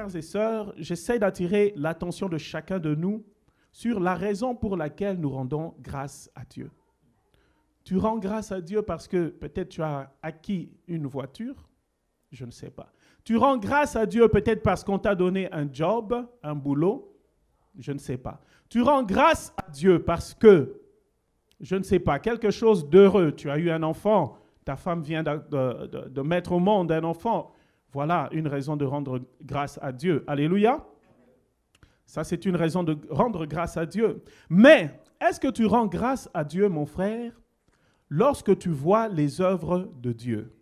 frères et sœurs, j'essaie d'attirer l'attention de chacun de nous sur la raison pour laquelle nous rendons grâce à Dieu. Tu rends grâce à Dieu parce que peut-être tu as acquis une voiture, je ne sais pas. Tu rends grâce à Dieu peut-être parce qu'on t'a donné un job, un boulot, je ne sais pas. Tu rends grâce à Dieu parce que, je ne sais pas, quelque chose d'heureux. Tu as eu un enfant, ta femme vient de mettre au monde un enfant. Voilà une raison de rendre grâce à Dieu. Alléluia. Ça, c'est une raison de rendre grâce à Dieu. Mais, est-ce que tu rends grâce à Dieu, mon frère, lorsque tu vois les œuvres de Dieu?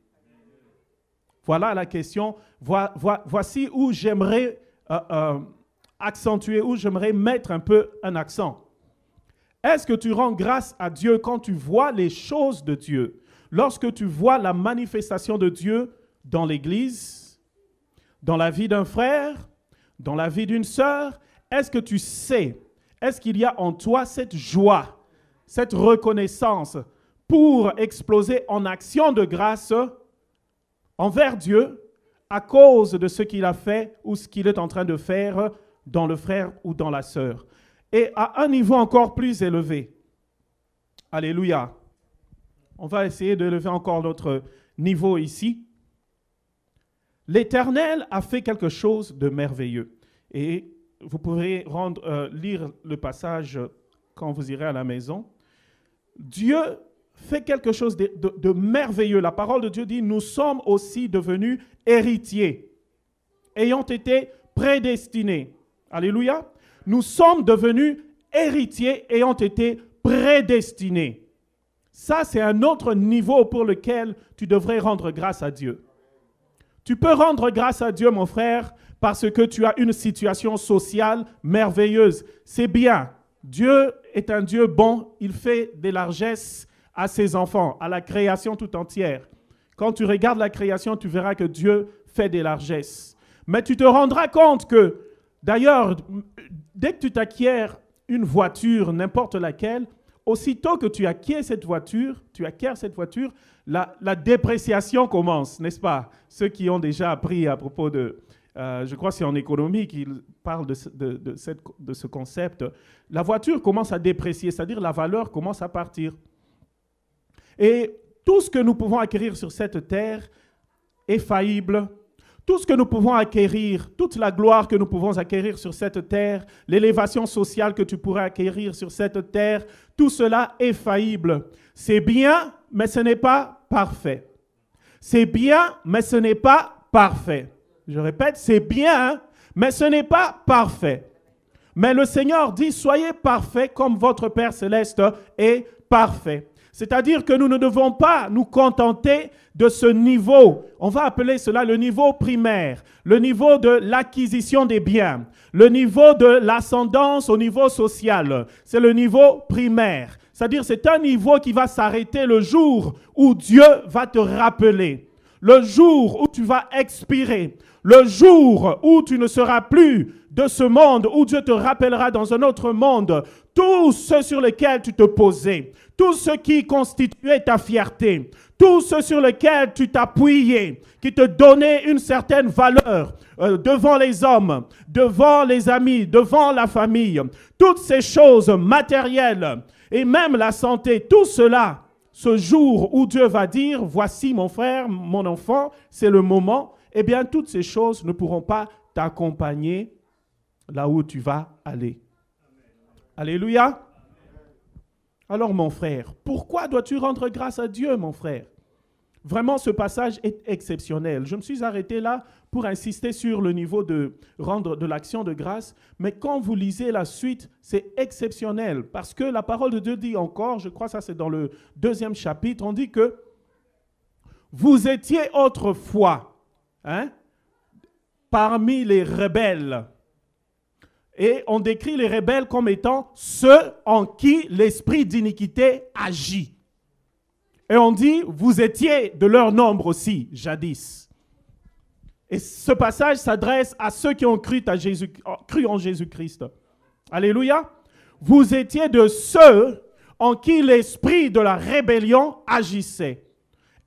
Voilà la question. Voici où j'aimerais accentuer, où j'aimerais mettre un peu un accent. Est-ce que tu rends grâce à Dieu quand tu vois les choses de Dieu? Lorsque tu vois la manifestation de Dieu dans l'Église, dans la vie d'un frère, dans la vie d'une sœur, est-ce que tu sais, est-ce qu'il y a en toi cette joie, cette reconnaissance pour exploser en action de grâce envers Dieu à cause de ce qu'il a fait ou ce qu'il est en train de faire dans le frère ou dans la sœur? Et à un niveau encore plus élevé. Alléluia. On va essayer de lever encore notre niveau ici. L'Éternel a fait quelque chose de merveilleux. Et vous pourrez lire le passage quand vous irez à la maison. Dieu fait quelque chose de merveilleux. La parole de Dieu dit, nous sommes aussi devenus héritiers, ayant été prédestinés. Alléluia. Nous sommes devenus héritiers, ayant été prédestinés. Ça, c'est un autre niveau pour lequel tu devrais rendre grâce à Dieu. Tu peux rendre grâce à Dieu, mon frère, parce que tu as une situation sociale merveilleuse. C'est bien. Dieu est un Dieu bon. Il fait des largesses à ses enfants, à la création tout entière. Quand tu regardes la création, tu verras que Dieu fait des largesses. Mais tu te rendras compte que, d'ailleurs, dès que tu t'acquiers une voiture, n'importe laquelle, aussitôt que tu acquiers cette voiture, la dépréciation commence, n'est-ce pas? Ceux qui ont déjà appris à propos de, je crois que c'est en économie qu'ils parlent de ce concept, la voiture commence à déprécier, c'est-à-dire la valeur commence à partir. Et tout ce que nous pouvons acquérir sur cette terre est faillible. Tout ce que nous pouvons acquérir, toute la gloire que nous pouvons acquérir sur cette terre, l'élévation sociale que tu pourrais acquérir sur cette terre, tout cela est faillible. C'est bien, mais ce n'est pas parfait. C'est bien, mais ce n'est pas parfait. Je répète, c'est bien, mais ce n'est pas parfait. Mais le Seigneur dit, soyez parfaits comme votre Père céleste est parfait. C'est-à-dire que nous ne devons pas nous contenter de ce niveau. On va appeler cela le niveau primaire, le niveau de l'acquisition des biens, le niveau de l'ascendance au niveau social. C'est le niveau primaire. C'est-à-dire c'est un niveau qui va s'arrêter le jour où Dieu va te rappeler, le jour où tu vas expirer, le jour où tu ne seras plus de ce monde, où Dieu te rappellera dans un autre monde, tout ce sur lequel tu te posais, tout ce qui constituait ta fierté, tout ce sur lequel tu t'appuyais, qui te donnait une certaine valeur devant les hommes, devant les amis, devant la famille, toutes ces choses matérielles et même la santé, tout cela, ce jour où Dieu va dire, voici mon frère, mon enfant, c'est le moment, eh bien toutes ces choses ne pourront pas t'accompagner là où tu vas aller. Alléluia. Alors mon frère, pourquoi dois-tu rendre grâce à Dieu, mon frère? Vraiment, ce passage est exceptionnel. Je me suis arrêté là pour insister sur le niveau de rendre de l'action de grâce. Mais quand vous lisez la suite, c'est exceptionnel. Parce que la parole de Dieu dit encore, je crois que ça c'est dans le 2e chapitre, on dit que vous étiez autrefois parmi les rebelles. Et on décrit les rebelles comme étant ceux en qui l'esprit d'iniquité agit. Et on dit, vous étiez de leur nombre aussi, jadis. Et ce passage s'adresse à ceux qui ont cru en Jésus-Christ. Alléluia. Vous étiez de ceux en qui l'esprit de la rébellion agissait.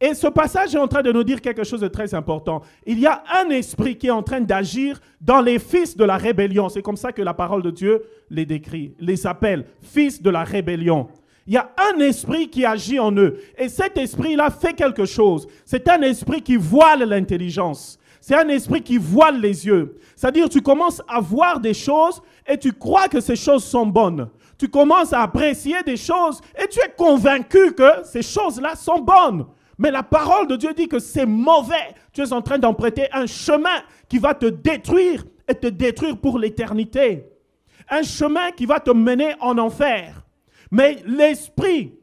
Et ce passage est en train de nous dire quelque chose de très important. Il y a un esprit qui est en train d'agir dans les fils de la rébellion. C'est comme ça que la parole de Dieu les décrit, les appelle fils de la rébellion. Il y a un esprit qui agit en eux. Et cet esprit-là fait quelque chose. C'est un esprit qui voile l'intelligence. C'est un esprit qui voile les yeux. C'est-à-dire, tu commences à voir des choses et tu crois que ces choses sont bonnes. Tu commences à apprécier des choses et tu es convaincu que ces choses-là sont bonnes. Mais la parole de Dieu dit que c'est mauvais. Tu es en train d'emprunter un chemin qui va te détruire et te détruire pour l'éternité. Un chemin qui va te mener en enfer. Mais l'esprit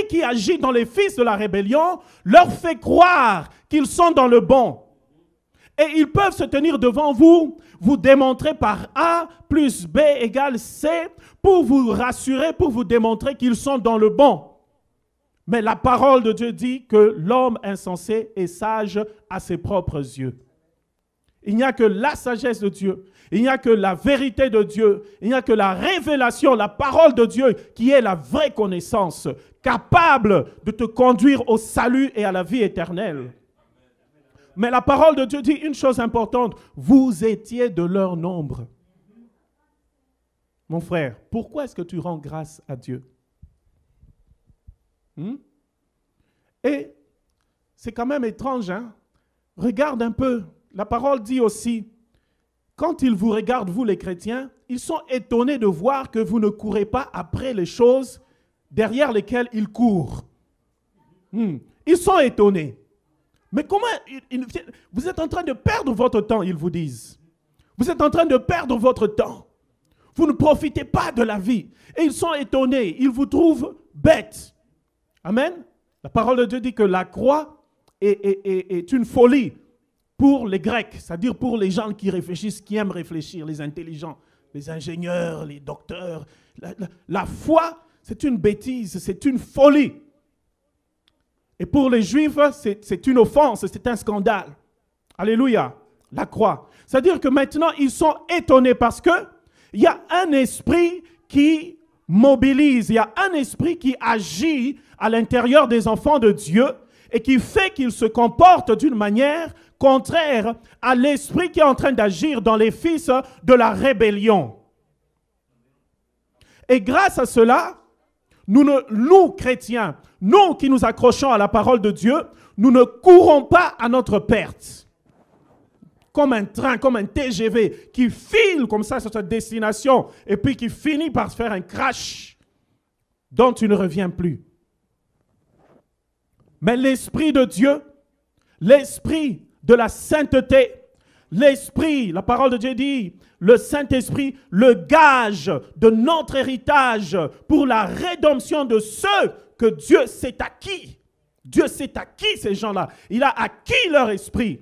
qui agit dans les fils de la rébellion leur fait croire qu'ils sont dans le bon. Et ils peuvent se tenir devant vous, vous démontrer par A plus B égale C pour vous rassurer, pour vous démontrer qu'ils sont dans le bon. Mais la parole de Dieu dit que l'homme insensé est sage à ses propres yeux. Il n'y a que la sagesse de Dieu, il n'y a que la vérité de Dieu, il n'y a que la révélation, la parole de Dieu qui est la vraie connaissance, capable de te conduire au salut et à la vie éternelle. Mais la parole de Dieu dit une chose importante, vous étiez de leur nombre. Mon frère, pourquoi est-ce que tu rends grâce à Dieu? Et c'est quand même étrange, hein? Regarde un peu, la parole dit aussi, quand ils vous regardent, vous les chrétiens, ils sont étonnés de voir que vous ne courez pas après les choses derrière lesquelles ils courent. Ils sont étonnés. Mais comment vous êtes en train de perdre votre temps, ils vous disent. Vous êtes en train de perdre votre temps. Vous ne profitez pas de la vie. Et ils sont étonnés, ils vous trouvent bêtes. Amen. La parole de Dieu dit que la croix est une folie pour les Grecs, c'est-à-dire pour les gens qui réfléchissent, qui aiment réfléchir, les intelligents, les ingénieurs, les docteurs. La foi, c'est une bêtise, c'est une folie. Et pour les Juifs, c'est une offense, c'est un scandale. Alléluia, la croix. C'est-à-dire que maintenant, ils sont étonnés parce qu'il y a un esprit qui mobilise, il y a un esprit qui agit à l'intérieur des enfants de Dieu et qui fait qu'ils se comportent d'une manière contraire à l'esprit qui est en train d'agir dans les fils de la rébellion. Et grâce à cela, nous chrétiens, nous qui nous accrochons à la parole de Dieu, nous ne courons pas à notre perte. Comme un train, comme un TGV qui file comme ça sur sa destination et puis qui finit par se faire un crash dont tu ne reviens plus. Mais l'Esprit de Dieu, l'Esprit de la sainteté, l'Esprit, la parole de Dieu dit, le Saint-Esprit, le gage de notre héritage pour la rédemption de ceux que Dieu s'est acquis. Dieu s'est acquis ces gens-là. Il a acquis leur esprit.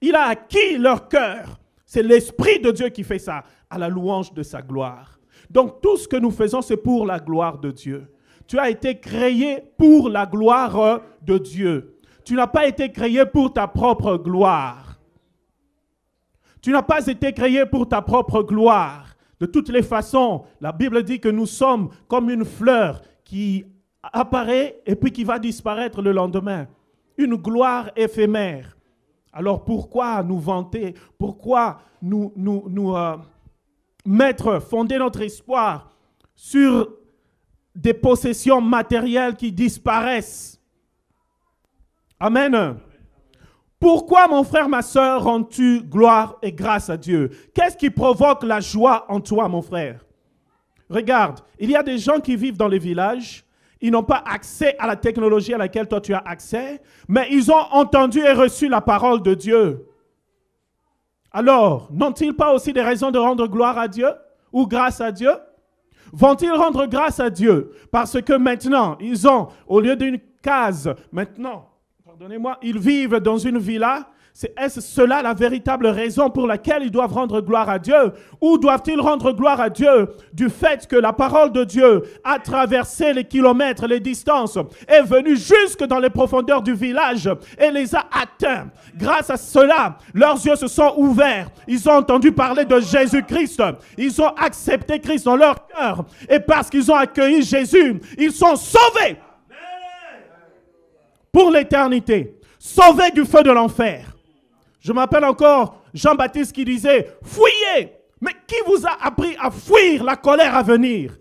Il a acquis leur cœur. C'est l'Esprit de Dieu qui fait ça, à la louange de sa gloire. Donc tout ce que nous faisons, c'est pour la gloire de Dieu. Tu as été créé pour la gloire de Dieu. Tu n'as pas été créé pour ta propre gloire. Tu n'as pas été créé pour ta propre gloire. De toutes les façons, la Bible dit que nous sommes comme une fleur qui apparaît et puis qui va disparaître le lendemain. Une gloire éphémère. Alors pourquoi nous vanter? Pourquoi nous fonder notre espoir sur des possessions matérielles qui disparaissent? Amen. Pourquoi, mon frère, ma soeur, rends-tu gloire et grâce à Dieu? Qu'est-ce qui provoque la joie en toi, mon frère? Regarde, il y a des gens qui vivent dans les villages. Ils n'ont pas accès à la technologie à laquelle toi tu as accès, mais ils ont entendu et reçu la parole de Dieu. Alors, n'ont-ils pas aussi des raisons de rendre gloire à Dieu ou grâce à Dieu? Vont-ils rendre grâce à Dieu parce que maintenant, ils ont, au lieu d'une case, maintenant, pardonnez-moi, ils vivent dans une villa? Est-ce cela la véritable raison pour laquelle ils doivent rendre gloire à Dieu? Ou doivent-ils rendre gloire à Dieu du fait que la parole de Dieu a traversé les kilomètres, les distances, est venue jusque dans les profondeurs du village et les a atteints? Grâce à cela, leurs yeux se sont ouverts. Ils ont entendu parler de Jésus-Christ. Ils ont accepté Christ dans leur cœur. Et parce qu'ils ont accueilli Jésus, ils sont sauvés. pour l'éternité, sauvés du feu de l'enfer. Je m'appelle encore Jean-Baptiste qui disait, fuyez. Mais qui vous a appris à fuir la colère à venir?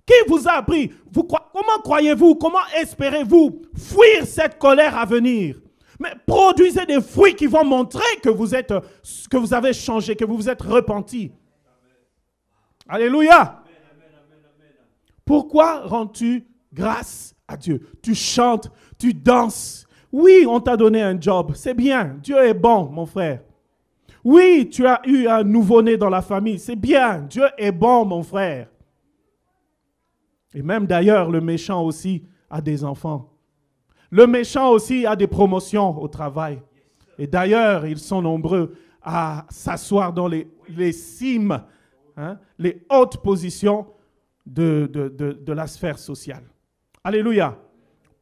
Qui vous a appris? Comment croyez-vous, comment espérez-vous fuir cette colère à venir? Mais produisez des fruits qui vont montrer que vous avez changé, que vous vous êtes repenti. Alléluia. Pourquoi rends-tu grâce à Dieu? Tu chantes, tu danses. Oui, on t'a donné un job, c'est bien. Dieu est bon, mon frère. Oui, tu as eu un nouveau-né dans la famille, c'est bien. Dieu est bon, mon frère. Et même d'ailleurs, le méchant aussi a des enfants. Le méchant aussi a des promotions au travail. Et d'ailleurs, ils sont nombreux à s'asseoir dans les cimes, hein, les hautes positions de la sphère sociale. Alléluia.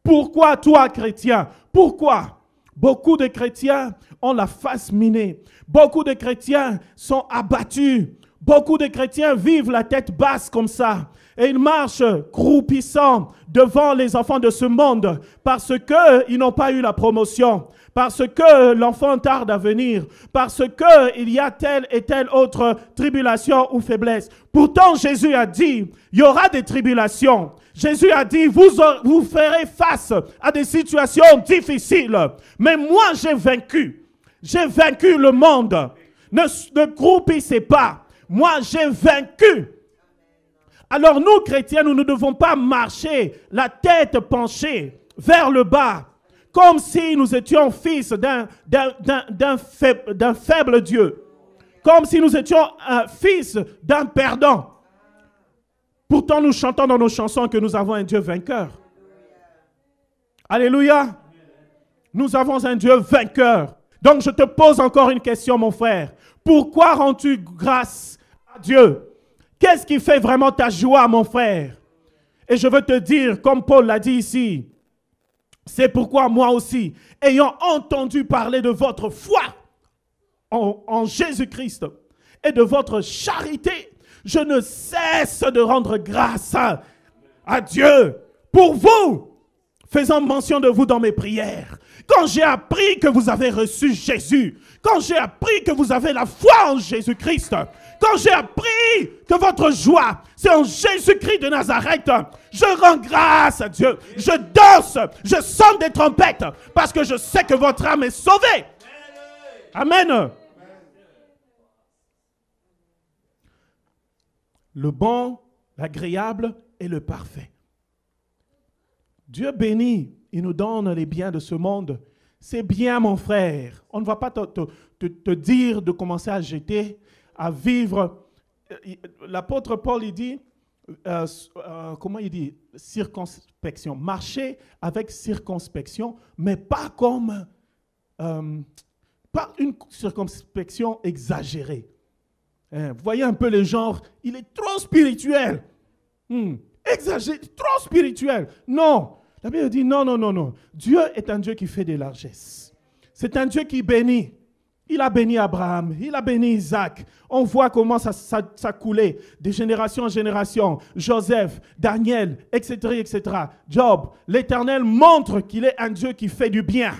Pourquoi toi, chrétien? Pourquoi? Beaucoup de chrétiens ont la face minée. Beaucoup de chrétiens sont abattus. Beaucoup de chrétiens vivent la tête basse comme ça. Et ils marchent croupissants devant les enfants de ce monde parce qu'ils n'ont pas eu la promotion, parce que l'enfant tarde à venir, parce qu'il y a telle et telle autre tribulation ou faiblesse. Pourtant, Jésus a dit, il y aura des tribulations. Jésus a dit, vous ferez face à des situations difficiles. Mais moi, j'ai vaincu. J'ai vaincu le monde. Ne croupissez pas. Moi, j'ai vaincu. Alors nous, chrétiens, nous ne devons pas marcher la tête penchée vers le bas, comme si nous étions fils d'un faible Dieu, comme si nous étions fils d'un perdant. Pourtant, nous chantons dans nos chansons que nous avons un Dieu vainqueur. Alléluia. Nous avons un Dieu vainqueur. Donc, je te pose encore une question, mon frère. Pourquoi rends-tu grâce à Dieu? Qu'est-ce qui fait vraiment ta joie, mon frère? Et je veux te dire, comme Paul l'a dit ici, c'est pourquoi moi aussi, ayant entendu parler de votre foi en Jésus-Christ et de votre charité, je ne cesse de rendre grâce à Dieu pour vous, faisant mention de vous dans mes prières. Quand j'ai appris que vous avez reçu Jésus, quand j'ai appris que vous avez la foi en Jésus-Christ, quand j'ai appris que votre joie, c'est en Jésus-Christ de Nazareth, je rends grâce à Dieu. Je danse, je sonne des trompettes parce que je sais que votre âme est sauvée. Amen. Le bon, l'agréable et le parfait. Dieu bénit, il nous donne les biens de ce monde. C'est bien, mon frère. On ne va pas te dire de commencer à jeter, à vivre. L'apôtre Paul, il dit, comment il dit? Circonspection. Marcher avec circonspection, mais pas comme, pas une circonspection exagérée. Vous voyez un peu le genre, il est trop spirituel. Exagéré, trop spirituel. Non. La Bible dit non, non, non, non. Dieu est un Dieu qui fait des largesses. C'est un Dieu qui bénit. Il a béni Abraham, il a béni Isaac. On voit comment ça coulait de génération en génération. Joseph, Daniel, etc., etc. Job, l'Éternel montre qu'il est un Dieu qui fait du bien.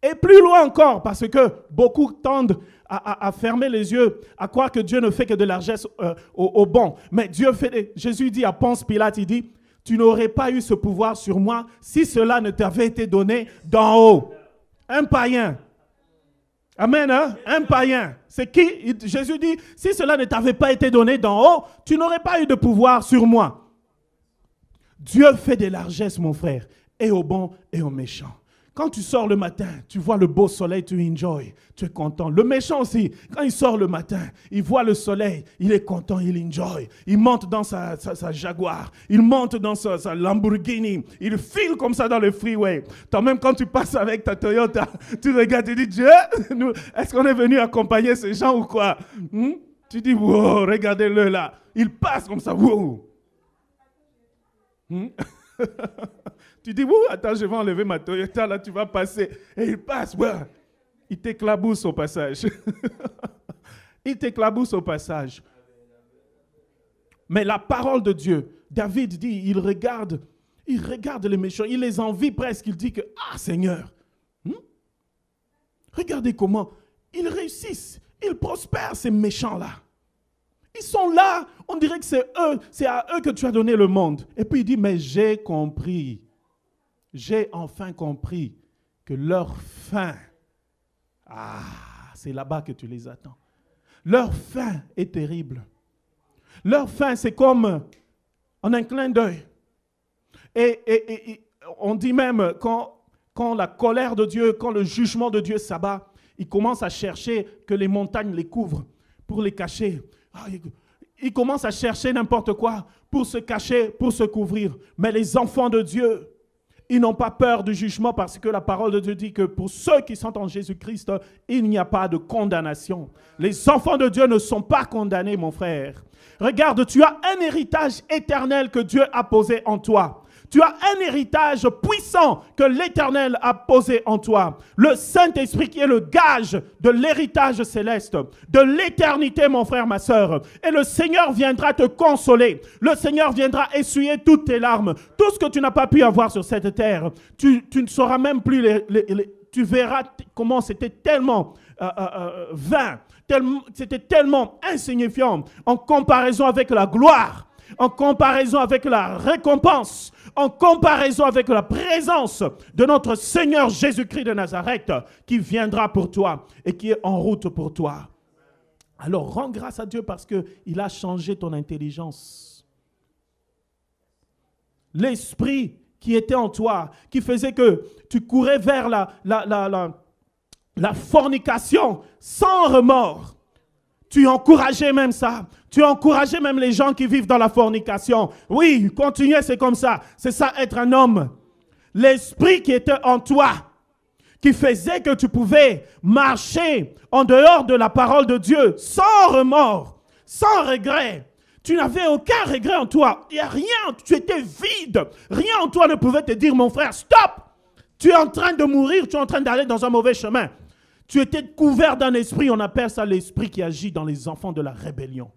Et plus loin encore, parce que beaucoup tendent à fermer les yeux, à croire que Dieu ne fait que de largesse au bon. Mais Dieu fait, Jésus dit à Ponce Pilate, il dit, tu n'aurais pas eu ce pouvoir sur moi si cela ne t'avait été donné d'en haut. Un païen. Amen, hein? Un païen. C'est qui? Jésus dit, si cela ne t'avait pas été donné d'en haut, tu n'aurais pas eu de pouvoir sur moi. Dieu fait des largesses, mon frère, et aux bons et aux méchants. Quand tu sors le matin, tu vois le beau soleil, tu enjoy, tu es content. Le méchant aussi, quand il sort le matin, il voit le soleil, il est content, il enjoy. Il monte dans sa Jaguar, il monte dans sa Lamborghini, il file comme ça dans le freeway. Toi-même, quand tu passes avec ta Toyota, tu regardes, tu dis, Dieu, est-ce qu'on est venu accompagner ces gens ou quoi? Tu dis, wow, regardez-le là. Il passe comme ça, wow. Tu dis, attends, je vais enlever ma Toyota, là, tu vas passer. Et il passe, ouais. Il t'éclabousse au passage. Il t'éclabousse au passage. Mais la parole de Dieu, David dit, il regarde Il regarde les méchants, il les envie presque. Il dit que, ah Seigneur, regardez comment ils réussissent, ils prospèrent ces méchants-là. Ils sont là, on dirait que c'est eux, c'est à eux que tu as donné le monde. Et puis il dit, mais j'ai compris, j'ai enfin compris que leur fin, c'est là-bas que tu les attends. Leur fin est terrible. Leur fin, c'est comme en un clin d'œil. Et on dit même, quand la colère de Dieu, quand le jugement de Dieu s'abat, il commence à chercher que les montagnes les couvrent pour les cacher. Il commence à chercher n'importe quoi pour se cacher, pour se couvrir. Mais les enfants de Dieu, ils n'ont pas peur du jugement parce que la parole de Dieu dit que pour ceux qui sont en Jésus-Christ, il n'y a pas de condamnation. Les enfants de Dieu ne sont pas condamnés, mon frère. Regarde, tu as un héritage éternel que Dieu a posé en toi. Tu as un héritage puissant que l'Éternel a posé en toi. Le Saint-Esprit qui est le gage de l'héritage céleste, de l'éternité, mon frère, ma sœur. Et le Seigneur viendra te consoler. Le Seigneur viendra essuyer toutes tes larmes. Tout ce que tu n'as pas pu avoir sur cette terre, tu ne sauras même plus tu verras comment c'était tellement vain, c'était tellement insignifiant en comparaison avec la gloire, en comparaison avec la récompense, en comparaison avec la présence de notre Seigneur Jésus-Christ de Nazareth qui viendra pour toi et qui est en route pour toi. Alors rends grâce à Dieu parce qu'il a changé ton intelligence. L'esprit qui était en toi, qui faisait que tu courais vers la fornication sans remords. Tu encourageais même ça. Tu encourageais même les gens qui vivent dans la fornication. Oui, continuez, c'est comme ça. C'est ça être un homme. L'esprit qui était en toi, qui faisait que tu pouvais marcher en dehors de la parole de Dieu, sans remords, sans regret. Tu n'avais aucun regret en toi. Il n'y a rien, tu étais vide. Rien en toi ne pouvait te dire, mon frère, stop. Tu es en train de mourir, tu es en train d'aller dans un mauvais chemin. Tu étais couvert d'un esprit, on appelle ça l'esprit qui agit dans les enfants de la rébellion.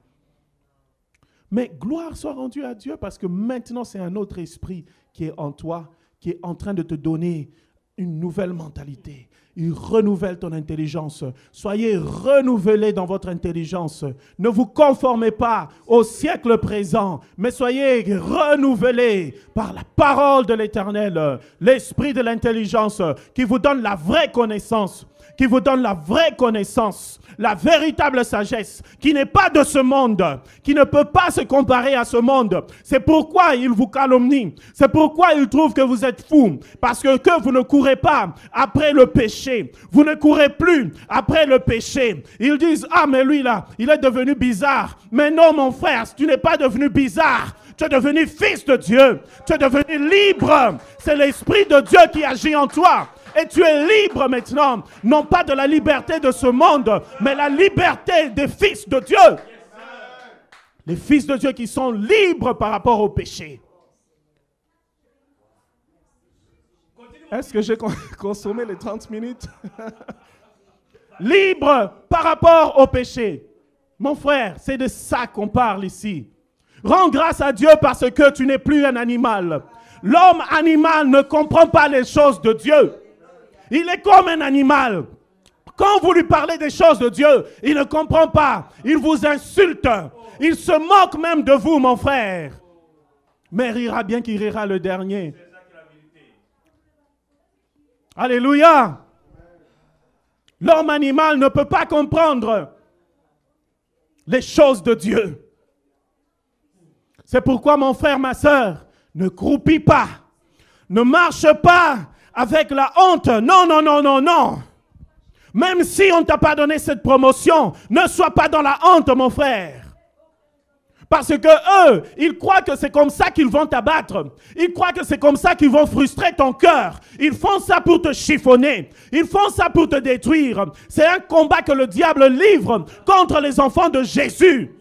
Mais gloire soit rendue à Dieu parce que maintenant c'est un autre esprit qui est en toi, qui est en train de te donner une nouvelle mentalité. Il renouvelle ton intelligence. Soyez renouvelés dans votre intelligence. Ne vous conformez pas au siècle présent, mais soyez renouvelés par la parole de l'Éternel, l'esprit de l'intelligence qui vous donne la vraie connaissance. Qui vous donne la vraie connaissance, la véritable sagesse, qui n'est pas de ce monde, qui ne peut pas se comparer à ce monde. C'est pourquoi il vous calomnie. C'est pourquoi il trouve que vous êtes fous. Parce que vous ne courez pas après le péché. Vous ne courez plus après le péché. Ils disent, ah mais lui là, il est devenu bizarre. Mais non mon frère, tu n'es pas devenu bizarre. Tu es devenu fils de Dieu. Tu es devenu libre. C'est l'Esprit de Dieu qui agit en toi. Et tu es libre maintenant, non pas de la liberté de ce monde, mais la liberté des fils de Dieu. Les fils de Dieu qui sont libres par rapport au péché. Est-ce que j'ai consommé les 30 minutes? Libre par rapport au péché. Mon frère, c'est de ça qu'on parle ici. Rends grâce à Dieu parce que tu n'es plus un animal. L'homme animal ne comprend pas les choses de Dieu. Il est comme un animal. Quand vous lui parlez des choses de Dieu, il ne comprend pas. Il vous insulte. Il se moque même de vous, mon frère. Mais rira bien qu'il rira le dernier. Alléluia. L'homme animal ne peut pas comprendre les choses de Dieu. C'est pourquoi, mon frère, ma sœur, ne croupis pas. Ne marche pas avec la honte. Non, non, non, non, non. Même si on ne t'a pas donné cette promotion, ne sois pas dans la honte, mon frère. Parce que eux, ils croient que c'est comme ça qu'ils vont t'abattre. Ils croient que c'est comme ça qu'ils vont frustrer ton cœur. Ils font ça pour te chiffonner. Ils font ça pour te détruire. C'est un combat que le diable livre contre les enfants de Jésus.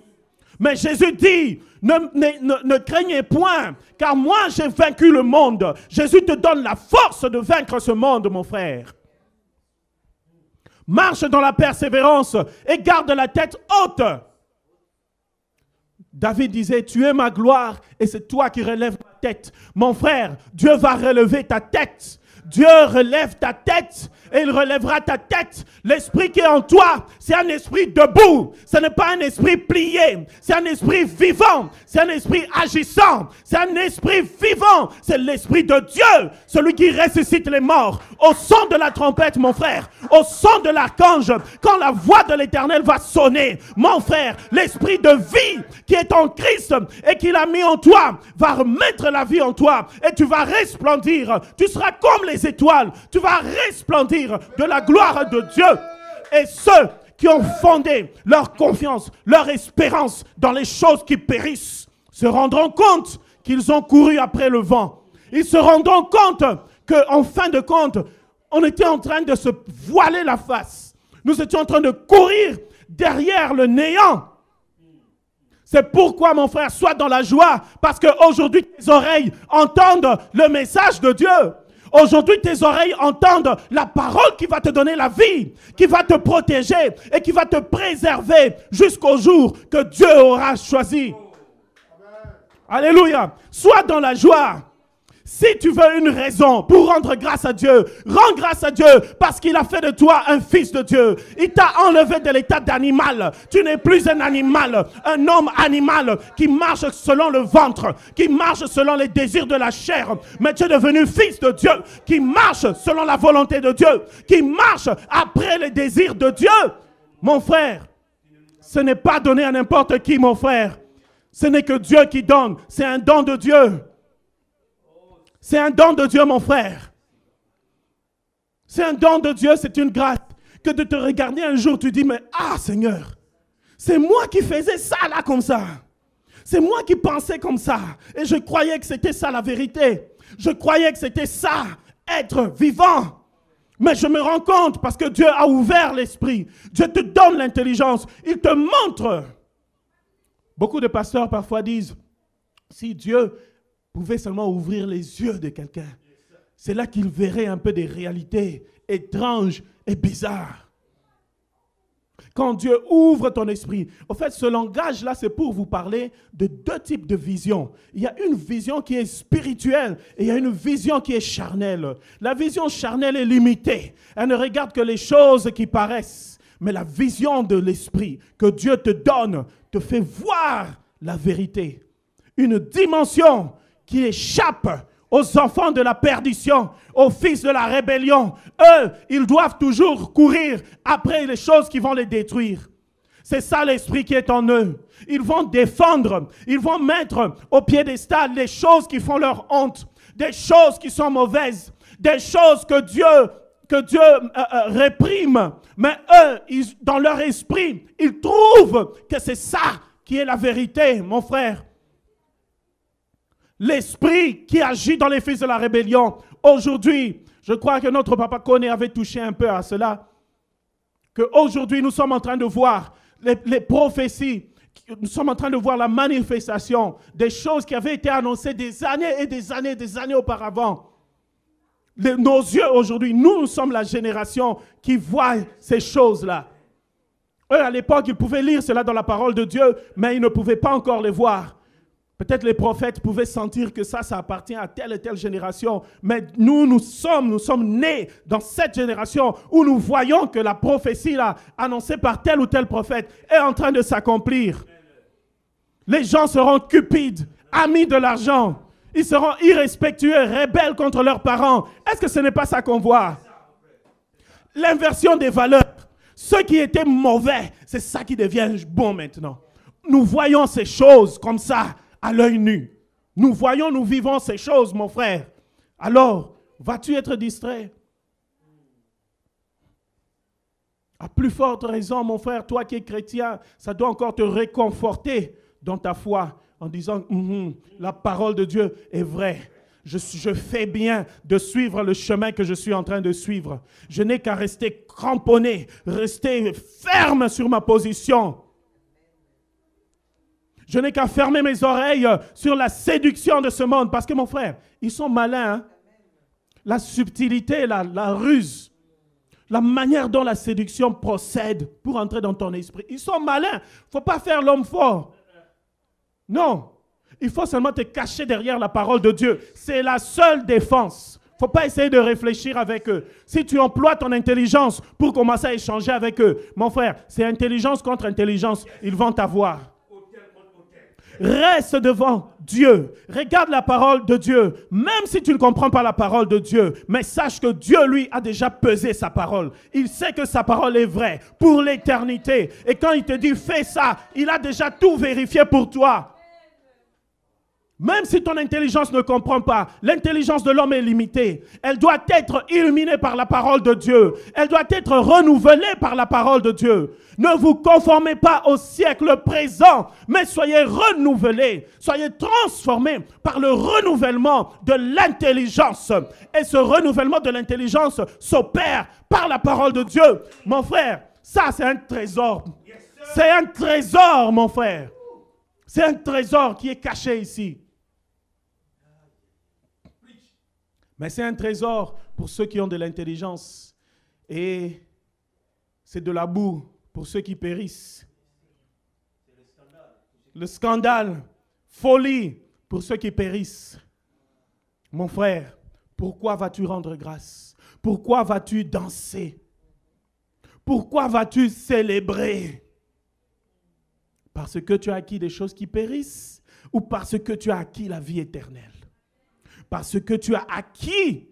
Mais Jésus dit, ne craignez point, car moi j'ai vaincu le monde. Jésus te donne la force de vaincre ce monde, mon frère. Marche dans la persévérance et garde la tête haute. David disait, tu es ma gloire et c'est toi qui relèves ma tête. Mon frère, Dieu va relever ta tête. Dieu relève ta tête et il relèvera ta tête. L'esprit qui est en toi, c'est un esprit debout. Ce n'est pas un esprit plié. C'est un esprit vivant. C'est un esprit agissant. C'est un esprit vivant. C'est l'esprit de Dieu, celui qui ressuscite les morts. Au son de la trompette, mon frère, au son de l'archange, quand la voix de l'Éternel va sonner, mon frère, l'esprit de vie qui est en Christ et qu'il a mis en toi, va remettre la vie en toi et tu vas resplendir. Tu seras comme les étoiles. Tu vas resplendir de la gloire de Dieu. Et ceux qui ont fondé leur confiance, leur espérance dans les choses qui périssent, se rendront compte qu'ils ont couru après le vent. Ils se rendront compte qu'en fin de compte, on était en train de se voiler la face. Nous étions en train de courir derrière le néant. C'est pourquoi, mon frère, sois dans la joie, parce qu'aujourd'hui, tes oreilles entendent le message de Dieu. Aujourd'hui, tes oreilles entendent la parole qui va te donner la vie, qui va te protéger et qui va te préserver jusqu'au jour que Dieu aura choisi. Alléluia. Sois dans la joie. Si tu veux une raison pour rendre grâce à Dieu, rends grâce à Dieu parce qu'il a fait de toi un fils de Dieu. Il t'a enlevé de l'état d'animal. Tu n'es plus un animal, un homme animal qui marche selon le ventre, qui marche selon les désirs de la chair. Mais tu es devenu fils de Dieu, qui marche selon la volonté de Dieu, qui marche après les désirs de Dieu. Mon frère, ce n'est pas donné à n'importe qui, mon frère. Ce n'est que Dieu qui donne. C'est un don de Dieu. C'est un don de Dieu, mon frère. C'est un don de Dieu, c'est une grâce. Que de te regarder un jour, tu dis, mais ah Seigneur, c'est moi qui faisais ça là comme ça. C'est moi qui pensais comme ça. Et je croyais que c'était ça la vérité. Je croyais que c'était ça, être vivant. Mais je me rends compte parce que Dieu a ouvert l'esprit. Dieu te donne l'intelligence. Il te montre. Beaucoup de pasteurs parfois disent, si Dieu pouvait seulement ouvrir les yeux de quelqu'un, c'est là qu'il verrait un peu des réalités étranges et bizarres. Quand Dieu ouvre ton esprit, en fait, ce langage-là, c'est pour vous parler de deux types de visions. Il y a une vision qui est spirituelle et il y a une vision qui est charnelle. La vision charnelle est limitée. Elle ne regarde que les choses qui paraissent. Mais la vision de l'esprit que Dieu te donne te fait voir la vérité. Une dimension qui échappe aux enfants de la perdition, aux fils de la rébellion. Eux, ils doivent toujours courir après les choses qui vont les détruire. C'est ça l'esprit qui est en eux. Ils vont défendre, ils vont mettre au piédestal les choses qui font leur honte, des choses qui sont mauvaises, des choses que Dieu réprime. Mais eux, dans leur esprit, ils trouvent que c'est ça qui est la vérité, mon frère. L'esprit qui agit dans les fils de la rébellion. Aujourd'hui, je crois que notre papa Koné avait touché un peu à cela. Qu'aujourd'hui, nous sommes en train de voir les prophéties. Nous sommes en train de voir la manifestation des choses qui avaient été annoncées des années et des années et des années auparavant. Nos yeux aujourd'hui, nous sommes la génération qui voit ces choses-là. Eux, à l'époque, ils pouvaient lire cela dans la parole de Dieu, mais ils ne pouvaient pas encore les voir. Peut-être les prophètes pouvaient sentir que ça appartient à telle et telle génération. Mais nous sommes nés dans cette génération où nous voyons que la prophétie là, annoncée par tel ou tel prophète est en train de s'accomplir. Les gens seront cupides, amis de l'argent. Ils seront irrespectueux, rebelles contre leurs parents. Est-ce que ce n'est pas ça qu'on voit? L'inversion des valeurs. Ceux qui étaient mauvais, c'est ça qui devient bon maintenant. Nous voyons ces choses comme ça. À l'œil nu. Nous voyons, nous vivons ces choses, mon frère. Alors, vas-tu être distrait? À plus forte raison, mon frère, toi qui es chrétien, ça doit encore te réconforter dans ta foi en disant, la parole de Dieu est vraie. Je fais bien de suivre le chemin que je suis en train de suivre. Je n'ai qu'à rester cramponné, rester ferme sur ma position. Je n'ai qu'à fermer mes oreilles sur la séduction de ce monde. Parce que mon frère, ils sont malins. Hein? La subtilité, la ruse, la manière dont la séduction procède pour entrer dans ton esprit. Ils sont malins. Il ne faut pas faire l'homme fort. Non. Il faut seulement te cacher derrière la parole de Dieu. C'est la seule défense. Il ne faut pas essayer de réfléchir avec eux. Si tu emploies ton intelligence pour commencer à échanger avec eux, mon frère, c'est intelligence contre intelligence. Ils vont t'avoir. Reste devant Dieu. Regarde la parole de Dieu. Même si tu ne comprends pas la parole de Dieu, mais sache que Dieu, lui, a déjà pesé sa parole. Il sait que sa parole est vraie pour l'éternité. Et quand il te dit fais ça, il a déjà tout vérifié pour toi. Même si ton intelligence ne comprend pas, l'intelligence de l'homme est limitée. Elle doit être illuminée par la parole de Dieu. Elle doit être renouvelée par la parole de Dieu. Ne vous conformez pas au siècle présent, mais soyez renouvelés, soyez transformés par le renouvellement de l'intelligence. Et ce renouvellement de l'intelligence s'opère par la parole de Dieu. Mon frère, ça c'est un trésor. C'est un trésor, mon frère. C'est un trésor qui est caché ici. Mais c'est un trésor pour ceux qui ont de l'intelligence. Et c'est de la boue pour ceux qui périssent. Le scandale, folie pour ceux qui périssent. Mon frère, pourquoi vas-tu rendre grâce? Pourquoi vas-tu danser? Pourquoi vas-tu célébrer? Parce que tu as acquis des choses qui périssent ou parce que tu as acquis la vie éternelle? Parce que tu as acquis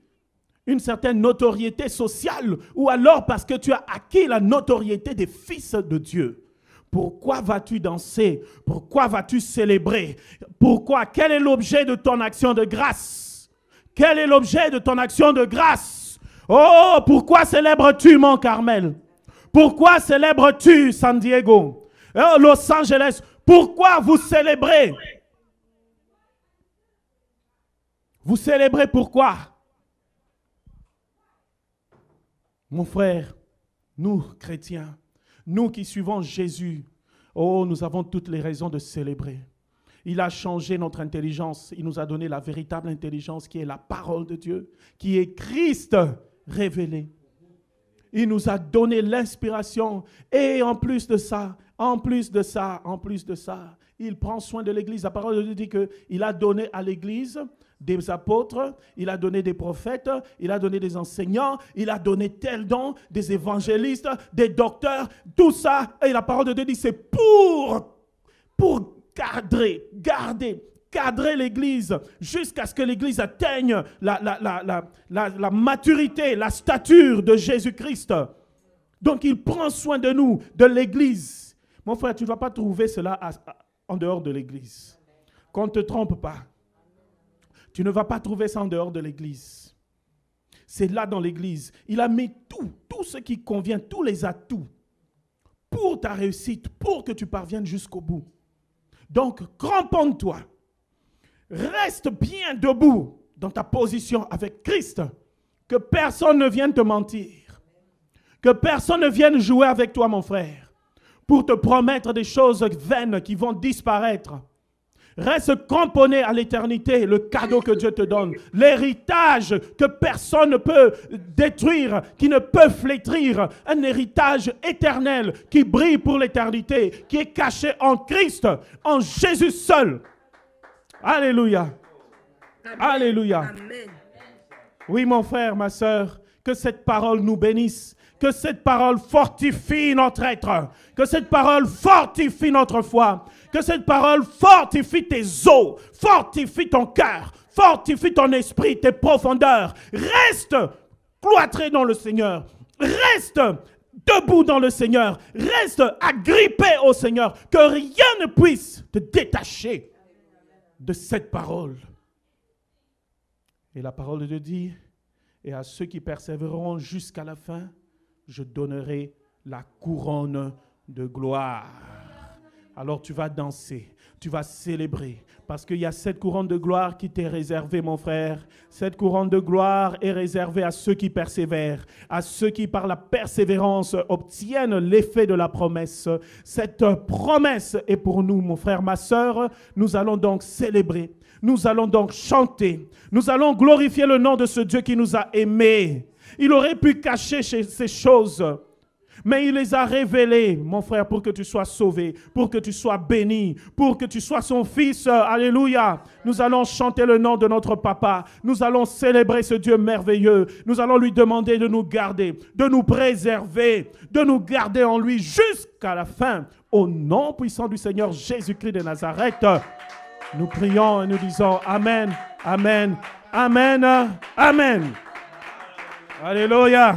une certaine notoriété sociale ou alors parce que tu as acquis la notoriété des fils de Dieu. Pourquoi vas-tu danser? Pourquoi vas-tu célébrer? Pourquoi? Quel est l'objet de ton action de grâce? Quel est l'objet de ton action de grâce? Oh, pourquoi célèbres-tu Mont Carmel? Pourquoi célèbres-tu San Diego? Oh, Los Angeles? Pourquoi vous célébrez? Vous célébrez pourquoi? Mon frère, nous chrétiens, nous qui suivons Jésus, oh, nous avons toutes les raisons de célébrer. Il a changé notre intelligence. Il nous a donné la véritable intelligence qui est la parole de Dieu, qui est Christ révélé. Il nous a donné l'inspiration et en plus de ça, il prend soin de l'Église. La parole de Dieu dit qu'il a donné à l'Église des apôtres, il a donné des prophètes, il a donné des enseignants, il a donné tel don, des évangélistes, des docteurs, tout ça. Et la parole de Dieu dit c'est pour cadrer l'Église jusqu'à ce que l'Église atteigne la maturité, la stature de Jésus-Christ. Donc il prend soin de nous, de l'Église. Mon frère, tu ne vas pas trouver cela en dehors de l'Église. Qu'on ne te trompe pas. Tu ne vas pas trouver ça en dehors de l'Église. C'est là dans l'Église. Il a mis tout ce qui convient, tous les atouts pour ta réussite, pour que tu parviennes jusqu'au bout. Donc, cramponne-toi. Reste bien debout dans ta position avec Christ. Que personne ne vienne te mentir. Que personne ne vienne jouer avec toi, mon frère, pour te promettre des choses vaines qui vont disparaître. Reste cramponné à l'éternité, le cadeau que Dieu te donne, l'héritage que personne ne peut détruire, qui ne peut flétrir, un héritage éternel qui brille pour l'éternité, qui est caché en Christ, en Jésus seul. Alléluia. Amen. Alléluia. Amen. Oui, mon frère, ma soeur, que cette parole nous bénisse. Que cette parole fortifie notre être. Que cette parole fortifie notre foi. Que cette parole fortifie tes os. Fortifie ton cœur. Fortifie ton esprit, tes profondeurs. Reste cloîtré dans le Seigneur. Reste debout dans le Seigneur. Reste agrippé au Seigneur. Que rien ne puisse te détacher de cette parole. Et la parole de Dieu dit, et à ceux qui persévéreront jusqu'à la fin, je donnerai la couronne de gloire. Alors tu vas danser, tu vas célébrer, parce qu'il y a cette couronne de gloire qui t'est réservée, mon frère. Cette couronne de gloire est réservée à ceux qui persévèrent, à ceux qui par la persévérance obtiennent l'effet de la promesse. Cette promesse est pour nous, mon frère, ma soeur. Nous allons donc célébrer, nous allons donc chanter, nous allons glorifier le nom de ce Dieu qui nous a aimés. Il aurait pu cacher ces choses. Mais il les a révélés, mon frère, pour que tu sois sauvé, pour que tu sois béni, pour que tu sois son fils. Alléluia. Nous allons chanter le nom de notre papa. Nous allons célébrer ce Dieu merveilleux. Nous allons lui demander de nous garder, de nous préserver, de nous garder en lui jusqu'à la fin. Au nom puissant du Seigneur Jésus-Christ de Nazareth, nous prions et nous disons Amen, Amen, Amen, Amen. Alléluia.